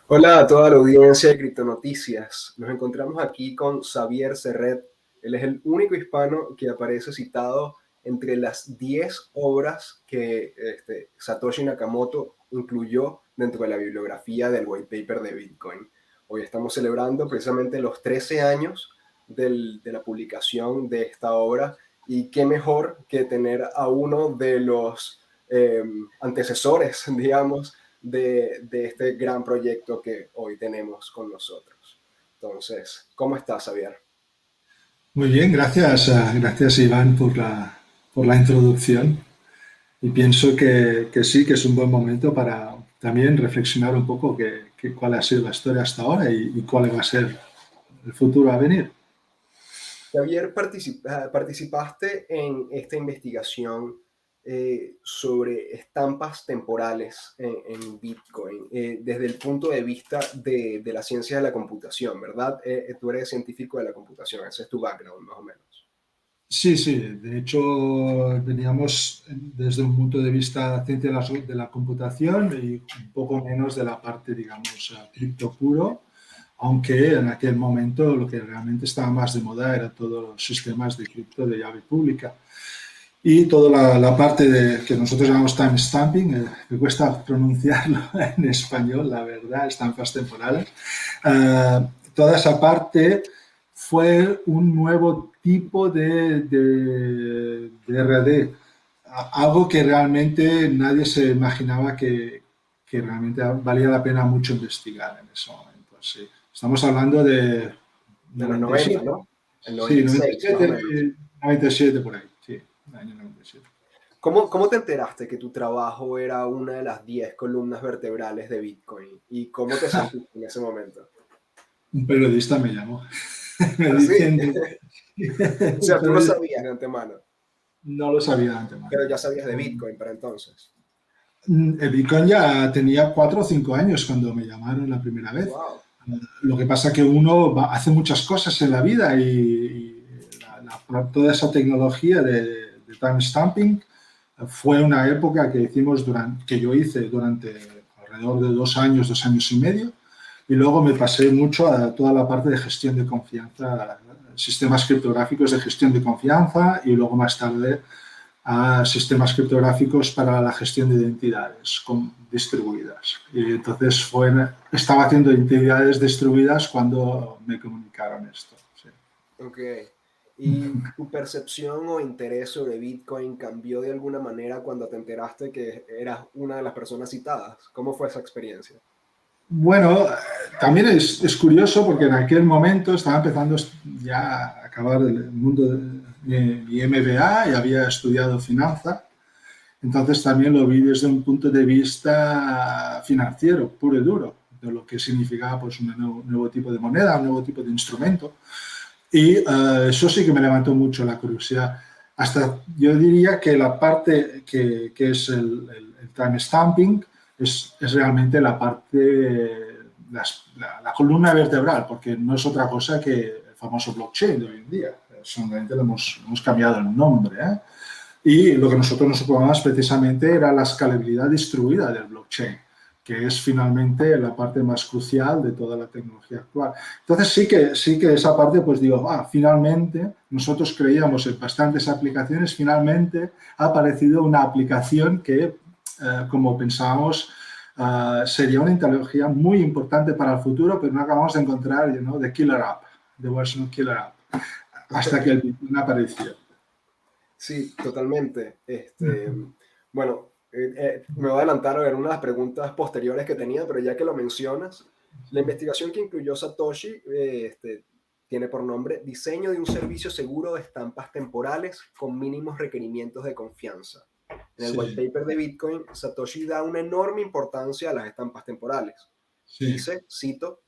Hola a toda la audiencia de Criptonoticias. Nos encontramos aquí con Xavier Serret. Él es el único hispano que aparece citado entre las 10 obras que Satoshi Nakamoto incluyó dentro de la bibliografía del white paper de Bitcoin. Hoy estamos celebrando precisamente los 13 años de la publicación de esta obra y qué mejor que tener a uno de los antecesores, digamos, de este gran proyecto que hoy tenemos con nosotros. Entonces, ¿cómo estás, Javier? Muy bien, gracias, gracias Iván por la introducción. Y pienso que sí, que es un buen momento para también reflexionar un poco cuál ha sido la historia hasta ahora y cuál va a ser el futuro a venir. Javier, participaste en esta investigación sobre estampas temporales en Bitcoin desde el punto de vista de la ciencia de la computación, ¿verdad? Tú eres científico de la computación, ese es tu background, más o menos. Sí, sí, de hecho veníamos desde un punto de vista ciencia de la computación y un poco menos de la parte, digamos, cripto puro, aunque en aquel momento lo que realmente estaba más de moda era todos los sistemas de cripto de llave pública. Y toda la parte que nosotros llamamos time stamping, me cuesta pronunciarlo en español, la verdad, estampas temporales. Toda esa parte fue un nuevo tipo de RD, algo que realmente nadie se imaginaba que realmente valía la pena mucho investigar en ese momento. Sí. Estamos hablando de De los 90, 97, ¿no? El sí, 96, más o 97, menos. 97 por ahí, sí, año 97. ¿Cómo te enteraste que tu trabajo era una de las 10 columnas vertebrales de Bitcoin? ¿Y cómo te sentiste en ese momento? Un periodista me llamó, me Así, diciendo, o sea, tú lo entonces sabías de antemano, no lo sabía de antemano. pero ya sabías de Bitcoin para entonces. El Bitcoin ya tenía 4 o 5 años cuando me llamaron la primera vez. Wow. Lo que pasa que uno hace muchas cosas en la vida y toda esa tecnología de time stamping fue una época que que yo hice durante alrededor de 2 años, 2 años y medio, y luego me pasé mucho a toda la parte de gestión de confianza, sistemas criptográficos de gestión de confianza y luego más tarde a sistemas criptográficos para la gestión de identidades distribuidas. Y entonces estaba haciendo identidades distribuidas cuando me comunicaron esto. Sí. Ok. ¿Y tu percepción o interés sobre Bitcoin cambió de alguna manera cuando te enteraste que eras una de las personas citadas? ¿Cómo fue esa experiencia? Bueno, también es curioso porque en aquel momento estaba empezando ya a acabar el mundo de mi MBA y había estudiado finanza. Entonces también lo vi desde un punto de vista financiero, puro y duro, de lo que significaba pues, un nuevo tipo de moneda, un nuevo tipo de instrumento. Y eso sí que me levantó mucho la curiosidad. Hasta yo diría que la parte que es el time stamping es realmente la parte, la columna vertebral, porque no es otra cosa que el famoso blockchain de hoy en día. Solamente hemos cambiado el nombre. ¿Eh? Y lo que nosotros nos ocupábamos precisamente era la escalabilidad distribuida del blockchain, que es finalmente la parte más crucial de toda la tecnología actual. Entonces sí que esa parte, pues digo, finalmente nosotros creíamos en bastantes aplicaciones, finalmente ha aparecido una aplicación que, como pensábamos, sería una tecnología muy importante para el futuro, pero no acabamos de encontrar, the killer app, the version killer app, hasta que el Bitcoin apareció. Sí, totalmente. Bueno, me voy a adelantar a ver unas preguntas posteriores que tenía, pero ya que lo mencionas, la investigación que incluyó Satoshi tiene por nombre Diseño de un servicio seguro de estampas temporales con mínimos requerimientos de confianza. En el white Sí, paper de Bitcoin, Satoshi da una enorme importancia a las estampas temporales. sí. Dice, cito,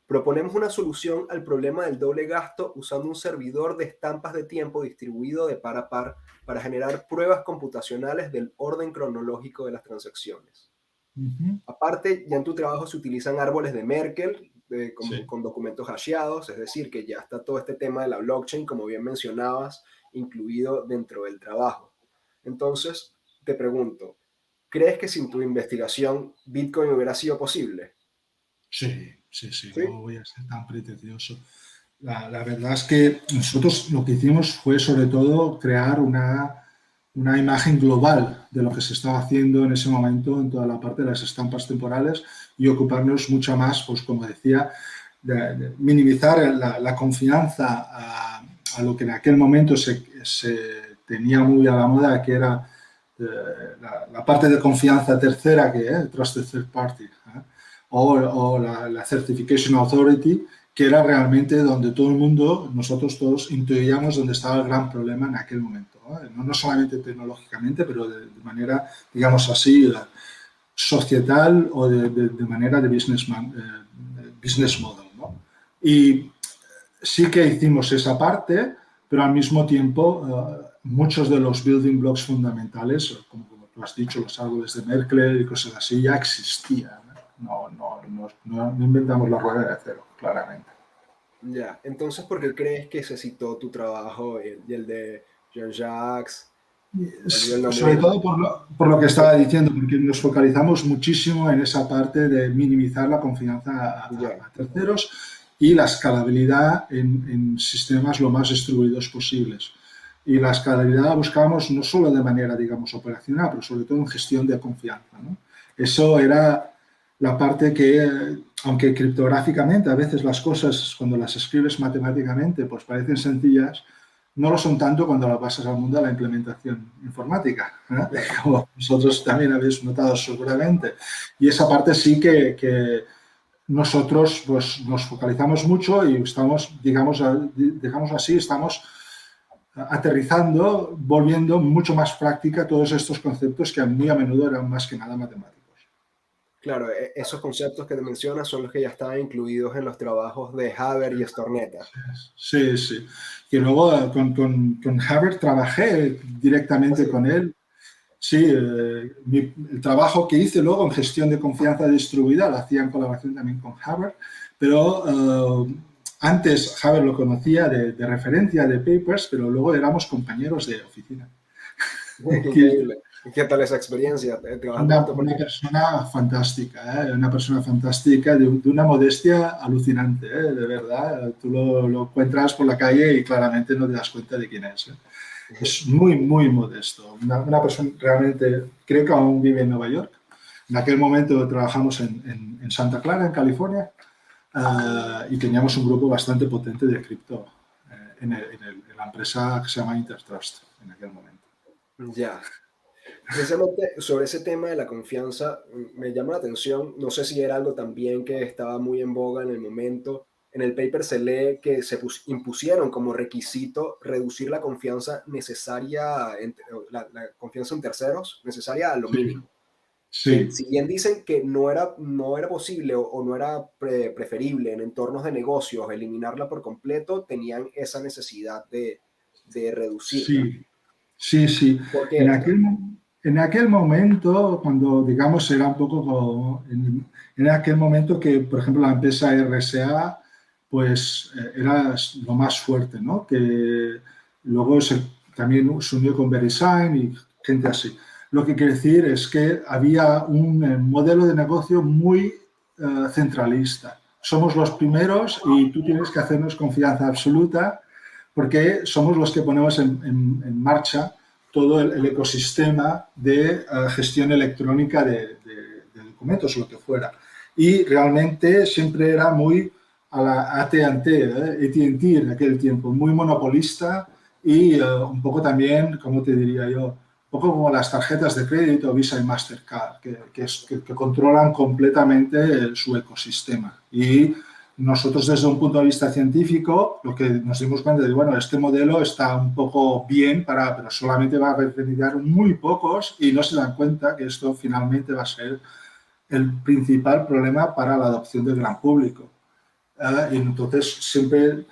proponemos una solución al problema del doble gasto usando un servidor de estampas de tiempo distribuido de par a par para generar pruebas computacionales del orden cronológico de las transacciones. Ujú. Aparte, ya en tu trabajo se utilizan árboles de Merkle Sí. con documentos hasheados, es decir, que ya está todo este tema de la blockchain, como bien mencionabas, incluido dentro del trabajo. Entonces, te pregunto, ¿crees que sin tu investigación Bitcoin hubiera sido posible? Sí, sí, sí, ¿Sí? no voy a ser tan pretencioso. La verdad es que nosotros lo que hicimos fue sobre todo crear una imagen global de lo que se estaba haciendo en ese momento en toda la parte de las estampas temporales y ocuparnos mucho más, pues como decía, de minimizar la confianza a lo que en aquel momento se tenía muy a la moda, que era la parte de confianza tercera, que es Trusted Third Party, o la Certification Authority, que era realmente donde todo el mundo, nosotros todos intuíamos dónde estaba el gran problema en aquel momento. No solamente tecnológicamente, pero de manera, digamos así, societal o de manera de business model, ¿no? Y sí que hicimos esa parte, pero al mismo tiempo muchos de los building blocks fundamentales, como tú has dicho, los árboles de Merkle y cosas así, ya existían. No inventamos la rueda de cero, claramente. Ya. Entonces, ¿por qué crees que se citó tu trabajo y el de Jean-Jacques? Olvidé el Sobre nombre. todo por lo que estaba diciendo, porque nos focalizamos muchísimo en esa parte de minimizar la confianza Ya. a terceros y la escalabilidad en sistemas lo más distribuidos posibles. Y la escalabilidad la buscábamos no solo de manera, digamos, operacional, pero sobre todo en gestión de confianza, ¿no? Eso era la parte que, aunque criptográficamente a veces las cosas, cuando las escribes matemáticamente, pues parecen sencillas, no lo son tanto cuando lo pasas al mundo de la implementación informática, Claro. como vosotros también habéis notado seguramente. Y esa parte sí que nosotros pues, nos focalizamos mucho y estamos, digamos así, estamos aterrizando, volviendo mucho más práctica todos estos conceptos que muy a menudo eran más que nada matemáticos. Claro, esos conceptos que te mencionas son los que ya estaban incluidos en los trabajos de Haber y Stornetta. Sí, sí. Y luego con Harvard trabajé directamente Así. con él. Sí, el trabajo que hice luego en gestión de confianza distribuida lo hacía en colaboración también con Harvard, pero antes Harvard lo conocía de referencia, de papers, pero luego éramos compañeros de oficina. Qué increíble. ¿Qué tal esa experiencia trabajando Una, junto con una él? persona fantástica, una persona fantástica de una modestia alucinante, de verdad. Tú lo encuentras por la calle y claramente no te das cuenta de quién es. Es muy, muy modesto. Una persona realmente, creo que aún vive en Nueva York. En aquel momento trabajamos en Santa Clara, en California, y teníamos un grupo bastante potente de cripto en la empresa que se llama Intertrust en aquel momento. Ya. Precisamente sobre ese tema de la confianza, me llama la atención, no sé si era algo también que estaba muy en boga en el momento. En el paper se lee que impusieron como requisito reducir la confianza necesaria, la confianza en terceros, necesaria a lo Sí, mínimo. Que sí, si bien dicen que no era posible o no era preferible en entornos de negocios eliminarla por completo, tenían esa necesidad de reducirla. sí, sí, sí. ¿Por qué En esto? aquel, en aquel momento, cuando digamos era un poco en aquel momento que, por ejemplo, la empresa RSA, pues era lo más fuerte, ¿no? Que luego también se unió con VeriSign y gente así. Lo que quiere decir es que había un modelo de negocio muy centralista. Somos los primeros y tú tienes que hacernos confianza absoluta porque somos los que ponemos en marcha todo el ecosistema de gestión electrónica de documentos, lo que fuera. Y realmente siempre era muy a la AT&T en aquel tiempo, muy monopolista y un poco también, como te diría yo, un poco como las tarjetas de crédito, Visa y Mastercard, que controlan completamente su ecosistema. Y nosotros desde un punto de vista científico, lo que nos dimos cuenta de, bueno, este modelo está un poco bien, pero solamente va a beneficiar muy pocos y no se dan cuenta que esto finalmente va a ser el principal problema para la adopción del gran público. Y entonces siempre,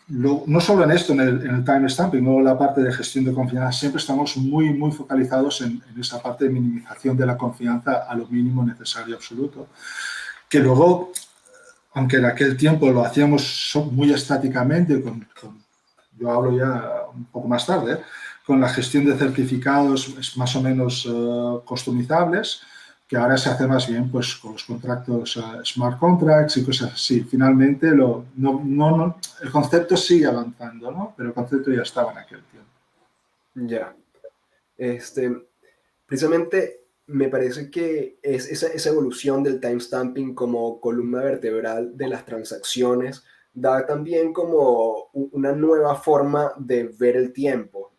no solo en esto, en el time stamping, no la parte de gestión de confianza, siempre estamos muy, muy focalizados en esa parte de minimización de la confianza a lo mínimo necesario absoluto. Que luego aunque en aquel tiempo lo hacíamos muy estáticamente, yo hablo ya un poco más tarde, con la gestión de certificados más o menos customizables, que ahora se hace más bien pues, con los contratos smart contracts y cosas así. Finalmente, el concepto sigue avanzando, ¿no? Pero el concepto ya estaba en aquel tiempo. Ya. Este, Precisamente me parece que es esa evolución del timestamping como columna vertebral de las transacciones da también como una nueva forma de ver el tiempo.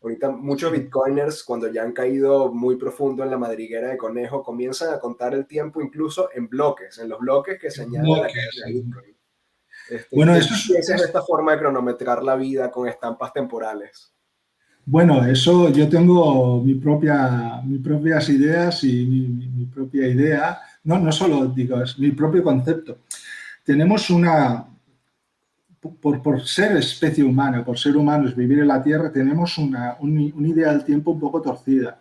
Ahorita muchos Sí. bitcoiners, cuando ya han caído muy profundo en la madriguera de conejo, comienzan a contar el tiempo incluso en bloques, en los bloques que se añaden a la cadena de Bitcoin. Bueno, ¿Qué piensas de esta forma de cronometrar la vida con estampas temporales? bueno, eso yo tengo mis propias ideas y mi propia idea. No, no solo digo, es mi propio concepto. Tenemos por ser especie humana, por ser humanos, vivir en la Tierra, tenemos una idea del tiempo un poco torcida,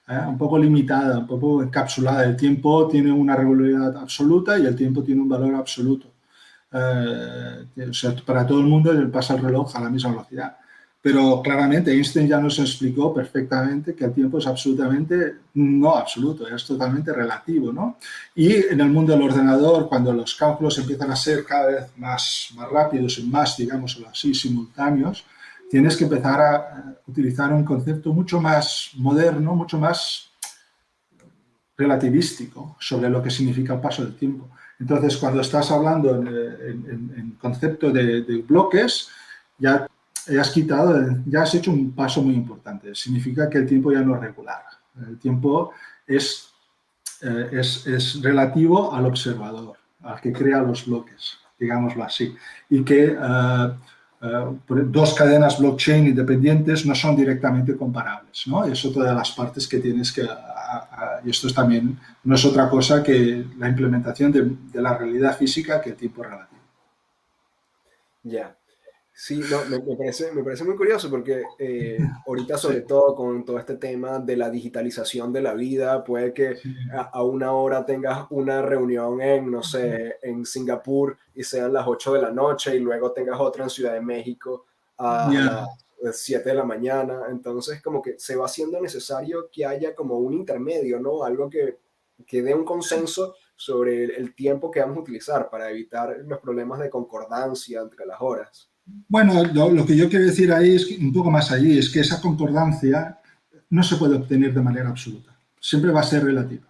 un poco limitada, un poco encapsulada. El tiempo tiene una regularidad absoluta y el tiempo tiene un valor absoluto. O sea, para todo el mundo pasa el reloj a la misma velocidad. Pero claramente Einstein ya nos explicó perfectamente que el tiempo es absolutamente no absoluto, es totalmente relativo, ¿no? Y en el mundo del ordenador, cuando los cálculos empiezan a ser cada vez más rápidos y más, digamos así, simultáneos, tienes que empezar a utilizar un concepto mucho más moderno, mucho más relativístico sobre lo que significa el paso del tiempo. Entonces, cuando estás hablando en concepto de bloques, ya has hecho un paso muy importante. Significa que el tiempo ya no es regular. El tiempo es relativo al observador, al que crea los bloques, digámoslo así. Y que dos cadenas blockchain independientes no son directamente comparables, ¿no? Es otra de las partes que tienes que... y esto también no es otra cosa que la implementación de la realidad física, que el tiempo es relativo. Ya. Sí, no, me parece muy curioso porque ahorita sobre todo con todo este tema de la digitalización de la vida, puede que Sí, a una hora tengas una reunión en, no sé, en Singapur y sean las 8 de la noche y luego tengas otra en Ciudad de México a ya. las 7 de la mañana. Entonces como que se va haciendo necesario que haya como un intermedio, ¿no? Algo que dé un consenso sobre el tiempo que vamos a utilizar para evitar los problemas de concordancia entre las horas. Bueno, lo que yo quiero decir ahí es que, un poco más allí, es que esa concordancia no se puede obtener de manera absoluta. Siempre va a ser relativa.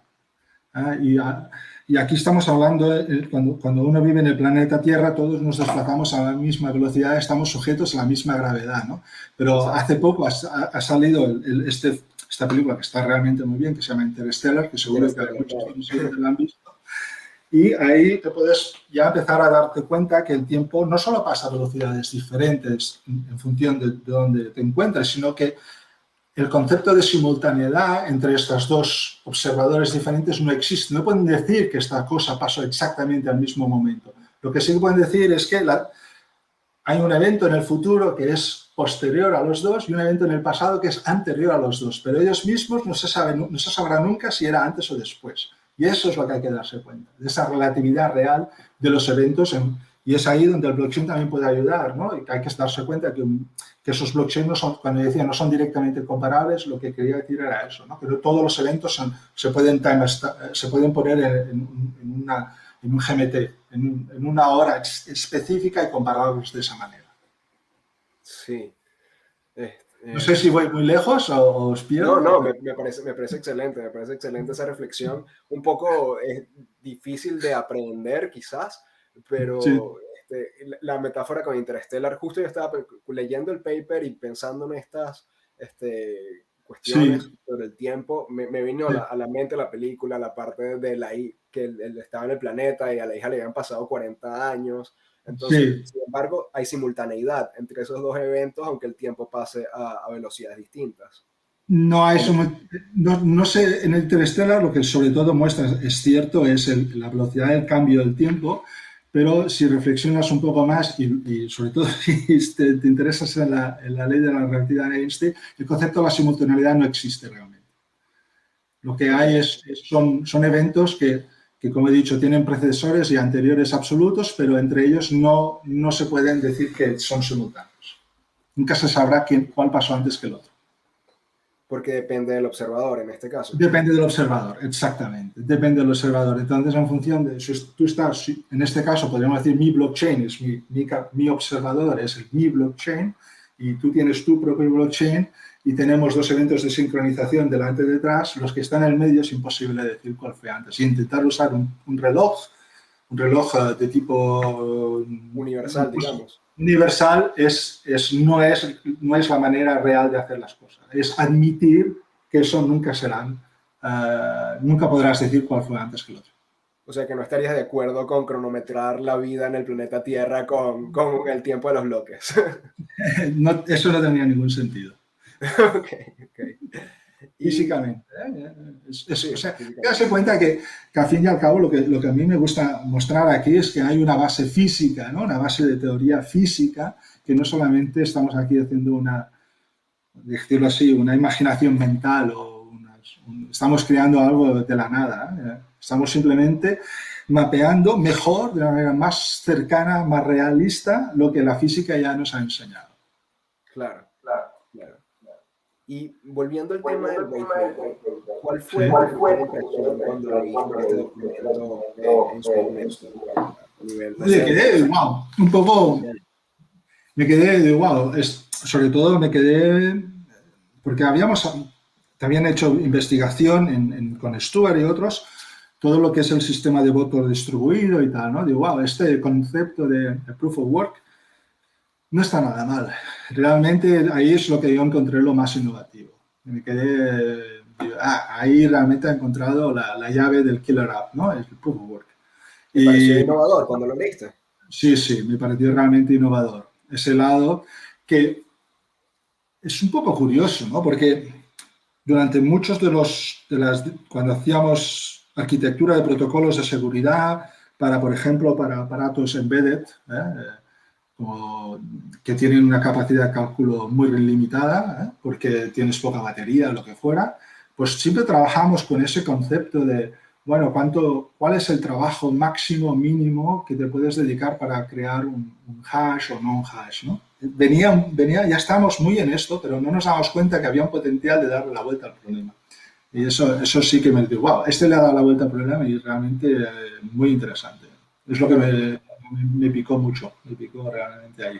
Y aquí estamos hablando, cuando uno vive en el planeta Tierra, todos nos desplazamos a la misma velocidad, estamos sujetos a la misma gravedad, ¿no? Pero Exacto. hace poco ha salido esta película que está realmente muy bien, que se llama Interstellar, que seguro que Interstellar, muchos de claro. nosotros la han visto. Y ahí te puedes ya empezar a darte cuenta que el tiempo no solo pasa a velocidades diferentes en función de dónde te encuentres, sino que el concepto de simultaneidad entre estos dos observadores diferentes no existe. No pueden decir que esta cosa pasó exactamente al mismo momento. Lo que sí pueden decir es que hay un evento en el futuro que es posterior a los dos y un evento en el pasado que es anterior a los dos, pero ellos mismos no se sabrá nunca si era antes o después. Y eso es lo que hay que darse cuenta, de esa relatividad real de los eventos. Y es ahí donde el blockchain también puede ayudar, ¿no? Y que hay que darse cuenta que esos blockchains, no son, cuando decía no son directamente comparables, lo que quería decir era eso, ¿no? Pero todos los eventos se pueden poner en un GMT, en una hora específica y compararlos de esa manera. Sí. No sé si voy muy lejos o os No, pierdo, no, pero me parece excelente esa reflexión. Un poco difícil de aprender quizás, sí, pero la metáfora con Interstellar, justo yo estaba leyendo el paper y pensando en estas cuestiones sí, sobre el tiempo, me vino sí, a la mente la película, la parte de que él estaba en el planeta y a la hija le habían pasado 40 años. Entonces, sí. sin embargo, hay simultaneidad entre esos dos eventos, aunque el tiempo pase a velocidades distintas. No hay, Como, no sé, en el Interstellar lo que sobre todo muestra es cierto, es la velocidad del cambio del tiempo, pero si reflexionas un poco más y sobre todo si te interesas en la ley de la relatividad de Einstein, el concepto de la simultaneidad no existe realmente. Lo que ok, hay son eventos que, como he dicho, tienen predecesores y anteriores absolutos, pero entre ellos no se pueden decir que son simultáneos. Nunca se sabrá cuál pasó antes que el otro. Porque depende del observador en este caso. Depende del observador, exactamente. Depende del observador. Entonces, en función de si tú estás, en este caso, podríamos decir mi blockchain es mi observador, es mi blockchain, y tú tienes tu propio blockchain y tenemos dos eventos de sincronización delante y detrás. Los que están en el medio es imposible decir cuál fue antes. Intentar usar un reloj de tipo Universal, digamos. universal no es la manera real de hacer las cosas. Es admitir que eso nunca serán, nunca podrás decir cuál fue antes que el otro. O sea que no estarías de acuerdo con cronometrar la vida en el planeta Tierra con el tiempo de los bloques. No, eso no tenía ningún sentido. Ok, ok. Físicamente. Sí, O sea, físicamente. te das cuenta que al fin y al cabo lo que a mí me gusta mostrar aquí es que hay una base física, ¿no? Una base de teoría física, que no solamente estamos aquí haciendo una, decirlo así, una imaginación mental o estamos creando algo de la nada. ¿eh? Estamos simplemente mapeando mejor, de una manera más cercana, más realista, lo que la física ya nos ha enseñado. Claro, claro. Y volviendo al tema del white paper, ¿cuál ¿Sí? fue tu primera impresión cuando leíste este documento en su momento? A nivel Me quedé, wow, un poco, genial. me quedé de wow, sobre todo me quedé, porque también hecho investigación con Stuart y otros, todo lo que es el sistema de voto distribuido y tal, ¿no? Digo, wow, este concepto de proof of work no está nada mal. Realmente ahí es lo que yo encontré lo más innovativo. Me quedé, ahí realmente he encontrado la llave del killer app, ¿no? El proof of work. ¿Te pareció Y innovador cuando lo leíste? sí, me pareció realmente innovador. Ese lado que es un poco curioso, ¿no? Porque durante muchos cuando hacíamos arquitectura de protocolos de seguridad para, por ejemplo, para aparatos embedded, que tienen una capacidad de cálculo muy limitada, porque tienes poca batería, lo que fuera, pues siempre trabajamos con ese concepto de, bueno, ¿cuál es el trabajo máximo, mínimo que te puedes dedicar para crear un hash o no un hash, ¿no? Ya estábamos muy en esto, pero no nos damos cuenta que había un potencial de darle la vuelta al problema. Y eso sí que me digo, wow, este le ha dado la vuelta al problema y realmente muy interesante. Es lo que me picó mucho, me picó realmente ahí.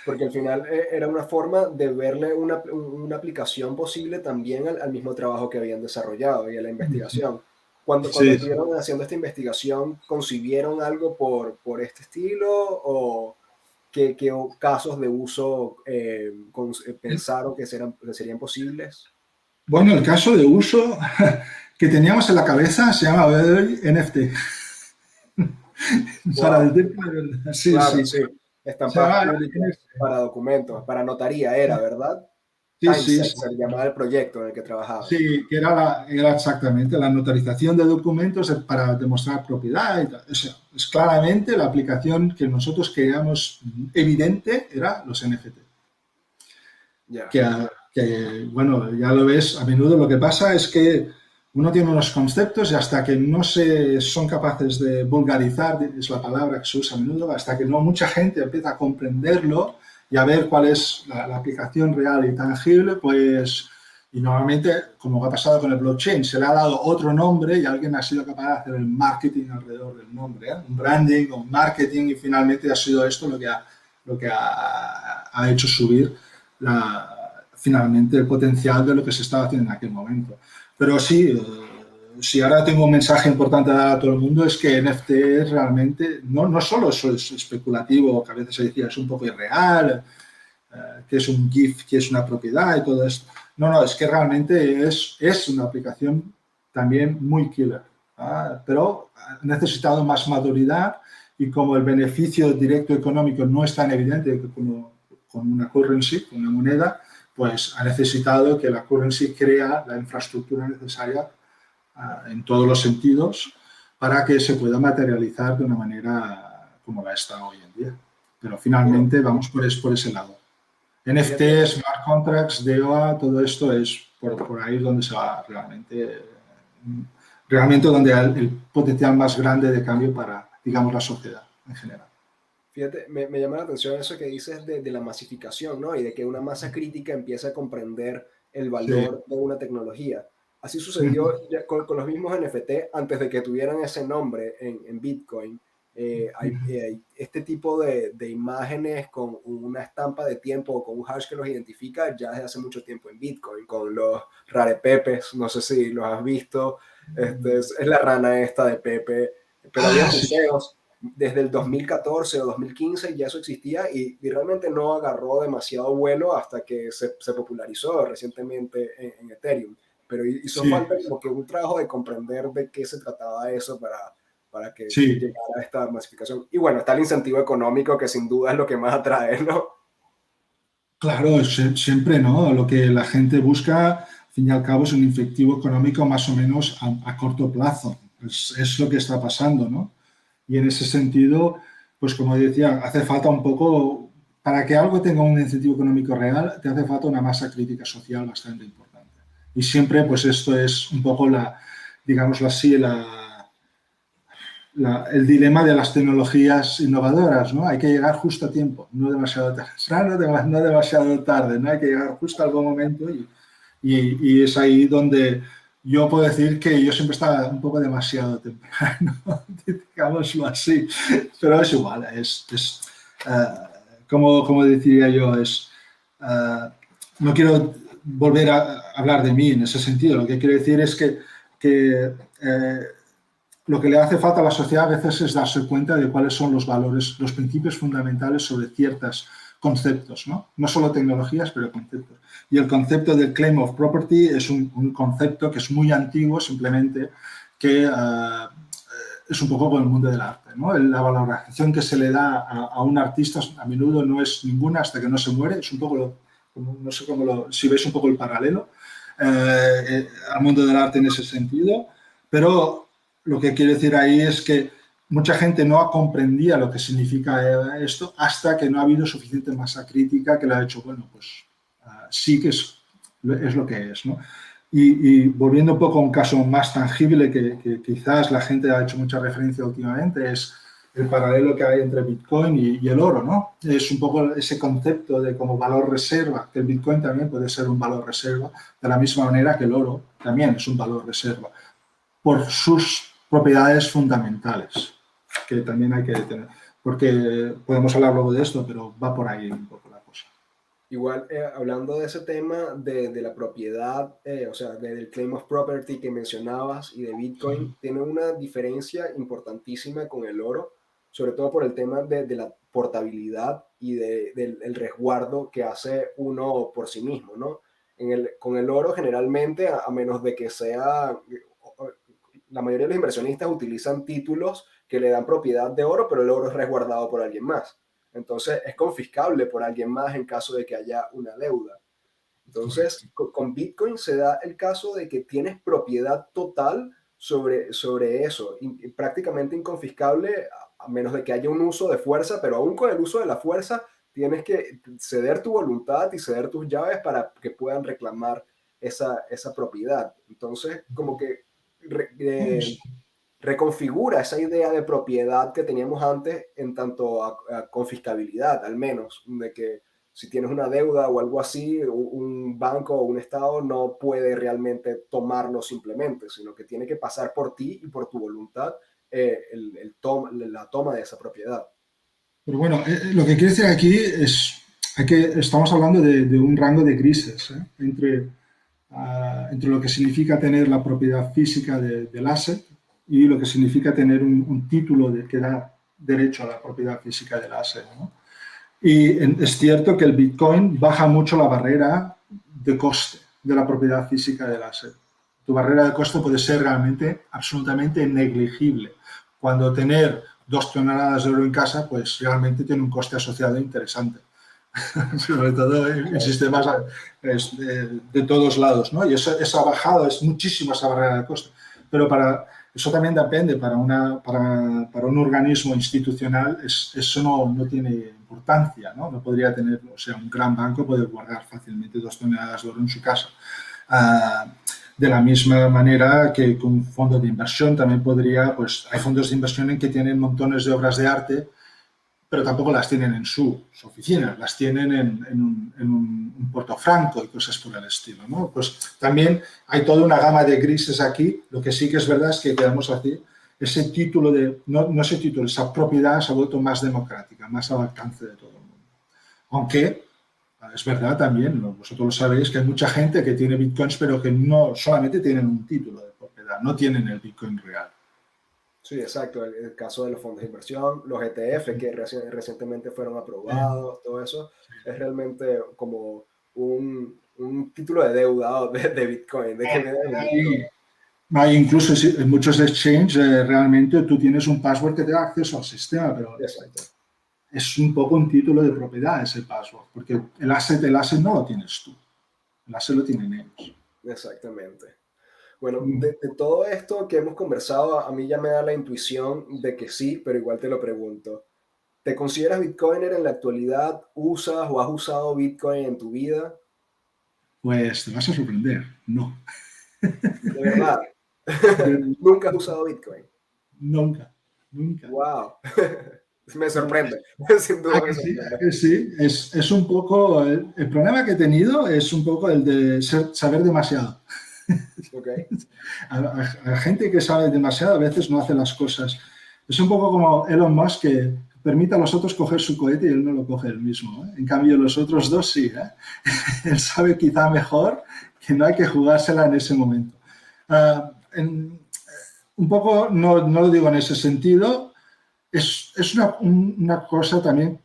Porque al final era una forma de verle una aplicación posible también al mismo trabajo que habían desarrollado y a la investigación. Cuando Sí, estuvieron haciendo esta investigación, ¿concibieron algo por este estilo o qué casos de uso pensaron que serían posibles? bueno, el caso de uso que teníamos en la cabeza se llama NFT. Para Wow, decir la verdad, sí, claro, sí. sí. Se Estampas llama públicas NFT. para documentos, para notaría era, ¿verdad? Sí, sí, Timeset sí. se llamaba el proyecto en el que trabajaban. Sí, que era exactamente la notarización de documentos para demostrar propiedad. Y tal. O sea, es claramente la aplicación que nosotros creíamos evidente era los NFT. Ya. Bueno, ya lo ves, a menudo lo que pasa es que uno tiene unos conceptos y hasta que no se son capaces de vulgarizar, es la palabra que se usa a menudo, hasta que no mucha gente empieza a comprenderlo y a ver cuál es la aplicación real y tangible, pues, y normalmente, como ha pasado con el blockchain, se le ha dado otro nombre y alguien ha sido capaz de hacer el marketing alrededor del nombre, un branding o un marketing, y finalmente ha sido esto lo que ha hecho subir finalmente el potencial de lo que se estaba haciendo en aquel momento. Pero sí, si ahora tengo un mensaje importante a dar a todo el mundo es que NFT es realmente, no solo eso es especulativo, que a veces se decía es un poco irreal, que es un GIF, que es una propiedad y todo esto. No, es que realmente es una aplicación también muy killer, pero ha necesitado más maduridad y como el beneficio directo económico no es tan evidente como con una currency, con una moneda, pues ha necesitado que la currency crea la infraestructura necesaria en todos los sentidos para que se pueda materializar de una manera como la está hoy en día. Pero Bueno, finalmente vamos por ese lado. fíjate, NFT, smart contracts, DOA, todo esto es por ahí donde se va realmente donde hay el potencial más grande de cambio para, digamos, la sociedad en general. fíjate, me llama la atención eso que dices de la masificación, ¿no? Y de que una masa crítica empieza a comprender el sí. valor de una tecnología. Así sucedió ya con los mismos NFT antes de que tuvieran ese nombre en Bitcoin. Hay este tipo de imágenes con una estampa de tiempo o con un hash que los identifica ya desde hace mucho tiempo en Bitcoin, con los rarepepes, no sé si los has visto, es la rana esta de Pepe, pero había Ah, sí. museos desde el 2014 o 2015 ya eso existía y realmente no agarró demasiado vuelo hasta que se popularizó recientemente en Ethereum. Pero hizo Sí, falta como que un trabajo de comprender de qué se trataba eso para que sí. llegara a esta masificación. Y bueno, está el incentivo económico que sin duda es lo que más atrae, ¿no? Claro, siempre, ¿no? Lo que la gente busca, al fin y al cabo, es un incentivo económico más o menos a corto plazo. Es lo que está pasando, ¿no? Y en ese sentido, pues como decía, hace falta un poco, para que algo tenga un incentivo económico real, te hace falta una masa crítica social bastante importante. Y siempre, pues esto es un poco la, digámoslo así, el dilema de las tecnologías innovadoras, ¿no? Hay que llegar justo a tiempo, no demasiado tarde, no demasiado tarde, ¿no? Hay que llegar justo al buen momento y es ahí donde yo puedo decir que yo siempre estaba un poco demasiado temprano, digámoslo así, pero es igual, como diría yo, no quiero volver a hablar de mí en ese sentido, lo que quiero decir es que lo que le hace falta a la sociedad a veces es darse cuenta de cuáles son los valores, los principios fundamentales sobre ciertos conceptos, ¿no? No solo tecnologías, pero conceptos. Y el concepto del claim of property es un concepto que es muy antiguo, simplemente que es un poco con el mundo del arte, ¿no? La valoración que se le da a un artista a menudo no es ninguna hasta que no se muere, es un poco, no sé si veis un poco el paralelo al mundo del arte en ese sentido, pero lo que quiero decir ahí es que mucha gente no comprendía lo que significa esto hasta que no ha habido suficiente masa crítica que le ha hecho, bueno, pues sí que es lo que es, ¿no? Y volviendo un poco a un caso más tangible que quizás la gente ha hecho mucha referencia últimamente, es el paralelo que hay entre Bitcoin y el oro, ¿no? Es un poco ese concepto de como valor reserva, que el Bitcoin también puede ser un valor reserva, de la misma manera que el oro también es un valor reserva, por sus propiedades fundamentales, que también hay que tener, porque podemos hablar luego de esto, pero va por ahí un poco la cosa. Igual, hablando de ese tema de la propiedad, o sea, del claim of property que mencionabas y de Bitcoin, tiene una diferencia importantísima con el oro, sobre todo por el tema de la portabilidad y del el resguardo que hace uno por sí mismo, ¿no? Con el oro generalmente, a menos de que sea, la mayoría de los inversionistas utilizan títulos que le dan propiedad de oro, pero el oro es resguardado por alguien más. Entonces es confiscable por alguien más en caso de que haya una deuda. Correcto. Entonces con Bitcoin se da el caso de que tienes propiedad total sobre eso, prácticamente inconfiscable a menos de que haya un uso de fuerza, pero aún con el uso de la fuerza tienes que ceder tu voluntad y ceder tus llaves para que puedan reclamar esa propiedad. Entonces como que reconfigura esa idea de propiedad que teníamos antes en tanto a confiscabilidad, al menos, de que si tienes una deuda o algo así, un banco o un estado no puede realmente tomarlo simplemente, sino que tiene que pasar por ti y por tu voluntad la toma de esa propiedad. Pero bueno, lo que quiero decir aquí es estamos hablando de un rango de grises entre lo que significa tener la propiedad física del asset y lo que significa tener un título que da derecho a la propiedad física del asset, ¿no? Y es cierto que el Bitcoin baja mucho la barrera de coste de la propiedad física del asset. Tu barrera de coste puede ser realmente absolutamente negligible. Cuando tener 2 toneladas de oro en casa, pues realmente tiene un coste asociado interesante. Sobre todo en sistemas de todos lados, ¿no? Y esa bajada es muchísima esa barrera de coste. Pero eso también depende, para un organismo institucional eso no tiene importancia, ¿no? No podría tener, o sea, un gran banco puede guardar fácilmente 2 toneladas de oro en su casa. De la misma manera que con un fondo de inversión también podría, pues hay fondos de inversión en que tienen montones de obras de arte pero tampoco las tienen en sus oficinas, las tienen en un Porto Franco y cosas por el estilo, ¿no? Pues también hay toda una gama de grises aquí. Lo que sí que es verdad es que queremos decir, ese título no ese título, esa propiedad se ha vuelto más democrática, más al alcance de todo el mundo. Aunque es verdad también, vosotros lo sabéis, que hay mucha gente que tiene bitcoins, pero que no solamente tienen un título de propiedad, no tienen el bitcoin real. Sí, exacto. El caso de los fondos de inversión, los ETF que recientemente fueron aprobados, todo eso es realmente como un título de deuda de Bitcoin, de que me den un Bitcoin. Hay incluso en muchos exchanges realmente tú tienes un password que te da acceso al sistema, pero Exacto. es un poco un título de propiedad ese password, porque el asset no lo tienes tú, el asset lo tienen ellos. Exactamente. Bueno, de todo esto que hemos conversado, a mí ya me da la intuición de que sí, pero igual te lo pregunto. ¿Te consideras Bitcoiner en la actualidad? ¿Usas o has usado Bitcoin en tu vida? Pues te vas a sorprender, no. De verdad. De, ¿Nunca has usado Bitcoin? nunca, nunca. Wow. Me No. sorprende. Sin duda me sorprende. Que sí. Es un poco, el problema que he tenido es un poco el de saber demasiado. Ok. A gente que sabe demasiado a veces no hace las cosas. Es un poco como Elon Musk que permite a los otros coger su cohete y él no lo coge él mismo, ¿eh? En cambio, los otros dos sí, ¿eh? Él sabe quizá mejor que no hay que jugársela en ese momento. Uh, un poco, no lo digo en ese sentido, es una cosa también,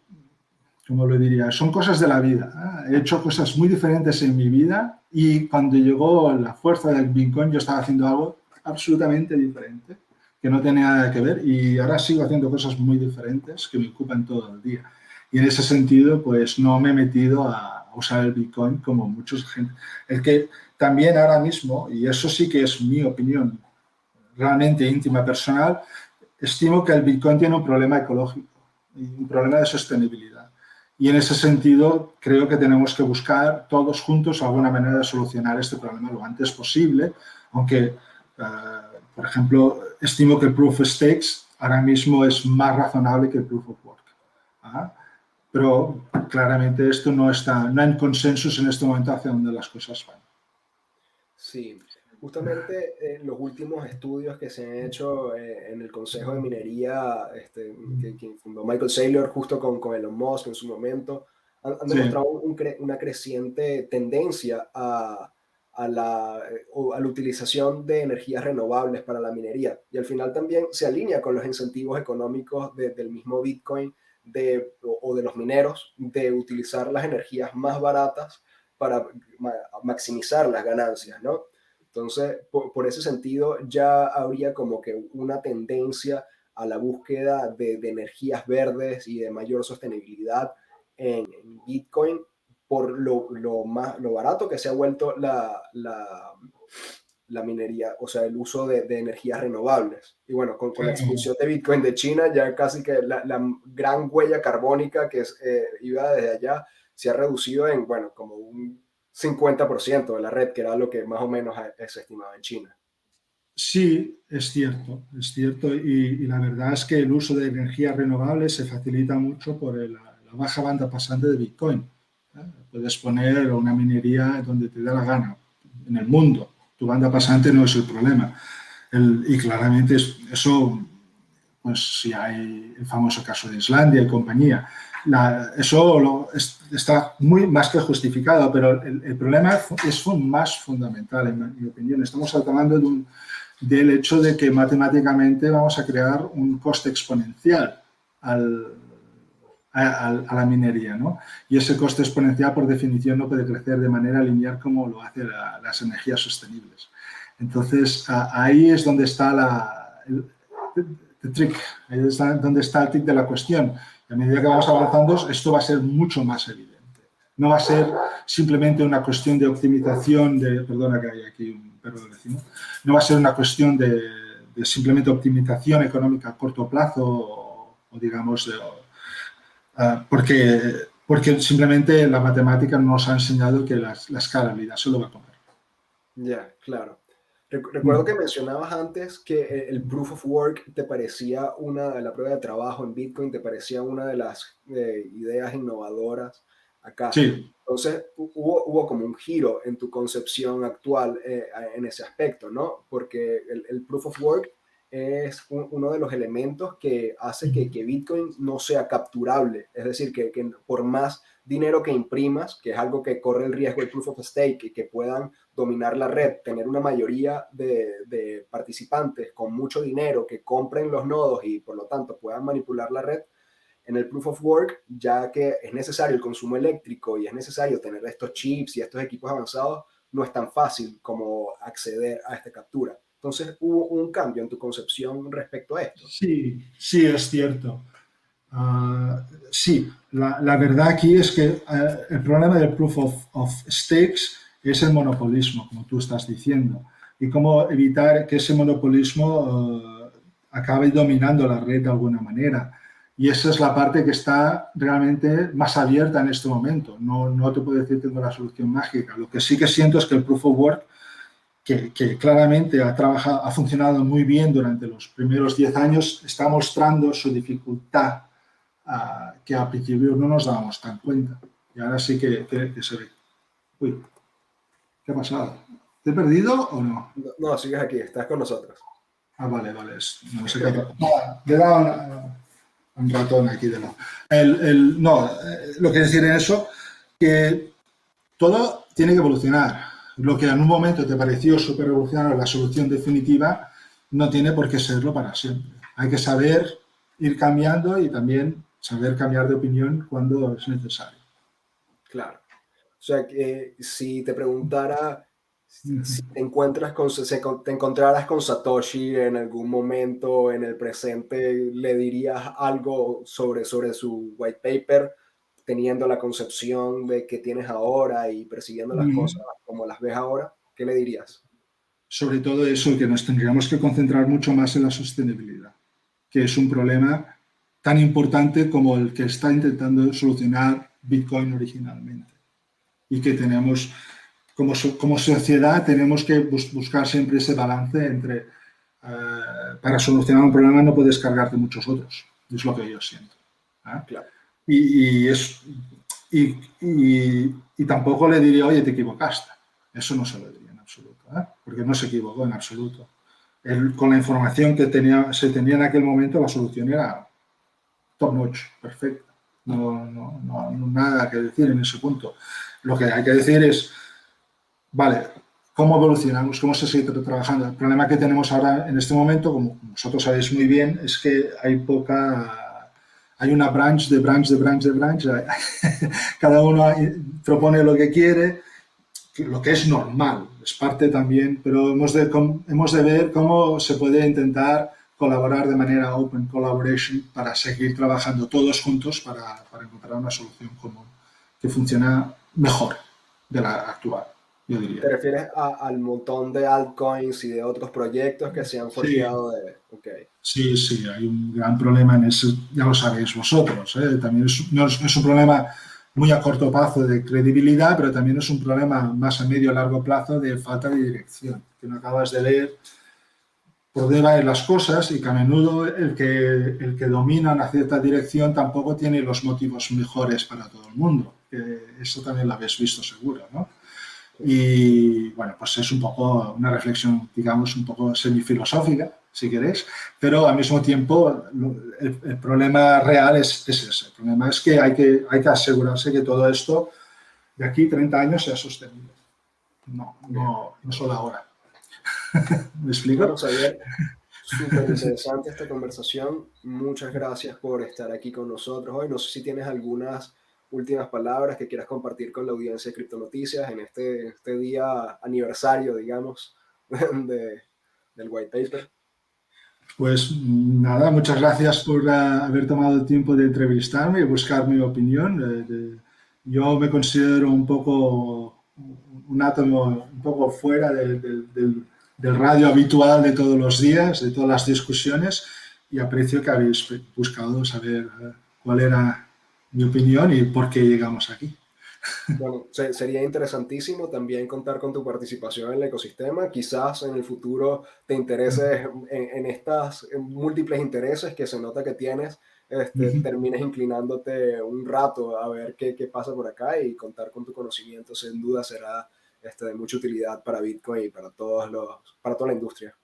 como lo diría, son cosas de la vida. ¿Eh? He hecho cosas muy diferentes en mi vida y cuando llegó la fuerza del Bitcoin yo estaba haciendo algo absolutamente diferente, que no tenía nada que ver y ahora sigo haciendo cosas muy diferentes que me ocupan todo el día. Y en ese sentido, pues no me he metido a usar el Bitcoin como mucha gente. El que también ahora mismo, y eso sí que es mi opinión realmente íntima, personal, estimo que el Bitcoin tiene un problema ecológico y un problema de sostenibilidad. Y en ese sentido, creo que tenemos que buscar todos juntos alguna manera de solucionar este problema lo antes posible, aunque, por ejemplo, estimo que el Proof of Stakes ahora mismo es más razonable que el Proof of Work. ¿Ah? Pero claramente esto no hay consensos en este momento hacia dónde las cosas van. Sí, justamente los últimos estudios que se han hecho en el Consejo de Minería, que fundó Michael Saylor justo con Elon Musk en su momento, han Sí, demostrado una creciente tendencia a la utilización de energías renovables para la minería. Y al final también se alinea con los incentivos económicos del mismo Bitcoin o de los mineros de utilizar las energías más baratas para maximizar las ganancias, ¿no? Entonces, por ese sentido, ya habría como que una tendencia a la búsqueda de energías verdes y de mayor sostenibilidad en Bitcoin por lo barato que se ha vuelto la minería, o sea, el uso de energías renovables. Y bueno, con la expulsión de Bitcoin de China, ya casi que la gran huella carbónica que iba desde allá se ha reducido en, bueno, como un 50% de la red, que era lo que más o menos se estimaba en China. sí, es cierto y la verdad es que el uso de energías renovables se facilita mucho por la baja banda pasante de Bitcoin. ¿Eh? Puedes poner una minería donde te dé la gana, en el mundo. Tu banda pasante no es el problema. Y claramente eso, pues si hay el famoso caso de Islandia y compañía, está muy más que justificado, pero el problema es más fundamental, en mi opinión. Estamos hablando del hecho de que matemáticamente vamos a crear un coste exponencial a la minería, ¿no? Y ese coste exponencial, por definición, no puede crecer de manera lineal como lo hacen las energías sostenibles. Entonces, ahí es donde está el trick, ahí es donde está el trick de la cuestión. A medida que vamos avanzando, esto va a ser mucho más evidente. No va a ser simplemente una cuestión de optimización perdona que hay aquí un perro del vecino, no va a ser una cuestión de simplemente optimización económica a corto plazo o digamos, porque simplemente la matemática nos ha enseñado que la escalabilidad se lo va a comer. Ya, claro. Recuerdo que mencionabas antes que el Proof of Work te parecía la prueba de trabajo en Bitcoin, te parecía una de las ideas innovadoras acá. Sí, Entonces, hubo como un giro en tu concepción actual en ese aspecto, ¿no? Porque el Proof of Work es uno de los elementos que hace que Bitcoin no sea capturable. Es decir, que por más dinero que imprimas, que es algo que corre el riesgo del Proof of Stake, y que puedan dominar la red, tener una mayoría de participantes con mucho dinero que compren los nodos y por lo tanto puedan manipular la red, en el Proof of Work, ya que es necesario el consumo eléctrico y es necesario tener estos chips y estos equipos avanzados, no es tan fácil como acceder a esta captura. Entonces, ¿hubo un cambio en tu concepción respecto a esto? sí, sí, es cierto. Sí, la verdad aquí es que el problema del proof of stakes es el monopolismo, como tú estás diciendo, y cómo evitar que ese monopolismo acabe dominando la red de alguna manera. Y esa es la parte que está realmente más abierta en este momento. No te puedo decir que tengo la solución mágica. Lo que sí que siento es que el proof of work, que claramente ha funcionado muy bien durante los primeros 10 años, está mostrando su dificultad que al principio no nos dábamos tan cuenta. Y ahora sí que se ve. Uy, ¿qué ha pasado? ¿Te he perdido o no? No, no, sigues aquí, estás con nosotros. Ah, vale, vale. No sé qué ha pasado. Le he dado un ratón aquí de lado. No, lo que decir en eso, que todo tiene que evolucionar. Lo que en un momento te pareció súper revolucionario, la solución definitiva, no tiene por qué serlo para siempre. Hay que saber ir cambiando y también saber cambiar de opinión cuando es necesario. Claro. O sea, que si te preguntara si te encontraras con Satoshi en algún momento en el presente, ¿le dirías algo sobre su white paper, teniendo la concepción de que tienes ahora y persiguiendo las cosas como las ves ahora? ¿Qué le dirías? Sobre todo eso, que nos tendríamos que concentrar mucho más en la sostenibilidad, que es un problema tan importante como el que está intentando solucionar Bitcoin originalmente. Y que tenemos, como sociedad, tenemos que buscar siempre ese balance entre, para solucionar un problema no puedes cargarte muchos otros, es lo que yo siento. ¿Eh? Claro. Y, es, y tampoco le diría, oye, te equivocaste. Eso no se lo diría en absoluto, ¿eh? Porque no se equivocó en absoluto. Con la información que se tenía en aquel momento, la solución era top notch, perfecta. No, nada que decir en ese punto. Lo que hay que decir es, vale, ¿cómo evolucionamos? ¿Cómo se sigue trabajando? El problema que tenemos ahora en este momento, como vosotros sabéis muy bien, es que hay una branch de branch. Cada uno propone lo que quiere, lo que es normal, es parte también, pero hemos de ver cómo se puede intentar colaborar de manera open collaboration para seguir trabajando todos juntos para encontrar una solución común que funcione mejor de la actual, yo diría. ¿Te refieres al montón de altcoins y de otros proyectos que se han Sí, forqueado de... Ok, sí, hay un gran problema en eso, ya lo sabéis vosotros. También es un problema muy a corto plazo de credibilidad, pero también es un problema más a medio o largo plazo de falta de dirección, que no acabas de leer por dónde van las cosas y que a menudo el que domina una cierta dirección tampoco tiene los motivos mejores para todo el mundo. Eso también lo habéis visto seguro, ¿no? sí. Y bueno, pues es un poco una reflexión, digamos, un poco semifilosófica, si queréis, pero al mismo tiempo el problema real es ese. El problema es que hay que asegurarse que todo esto de aquí 30 años sea sostenible. Bien. No solo ahora. ¿Me Bueno, explico? Xavier, súper interesante esta conversación. Muchas gracias por estar aquí con nosotros hoy. No sé si tienes algunas últimas palabras que quieras compartir con la audiencia de Criptonoticias en este día aniversario, digamos, de, del white paper. Pues nada, muchas gracias por haber tomado el tiempo de entrevistarme y buscar mi opinión. Yo me considero un poco un átomo un poco fuera del radio habitual de todos los días, de todas las discusiones, y aprecio que habéis buscado saber cuál era mi opinión y por qué llegamos aquí. Bueno, sería interesantísimo también contar con tu participación en el ecosistema. Quizás en el futuro te intereses en estas múltiples intereses que se nota que tienes, termines inclinándote un rato a ver qué pasa por acá, y contar con tu conocimiento sin duda será de mucha utilidad para Bitcoin y para toda la industria.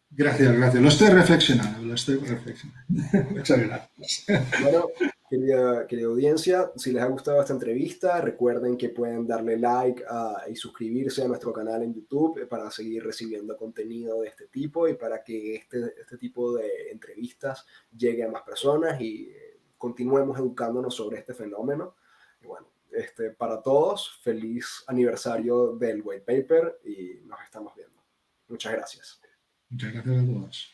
Gracias, gracias. Lo estoy reflexionando, lo estoy reflexionando. Muchas gracias. Bueno, querida audiencia, si les ha gustado esta entrevista, recuerden que pueden darle like y suscribirse a nuestro canal en YouTube para seguir recibiendo contenido de este tipo y para que este tipo de entrevistas llegue a más personas y continuemos educándonos sobre este fenómeno. Y bueno, para todos, feliz aniversario del white paper y nos estamos viendo. Muchas gracias. Muchas gracias a todos.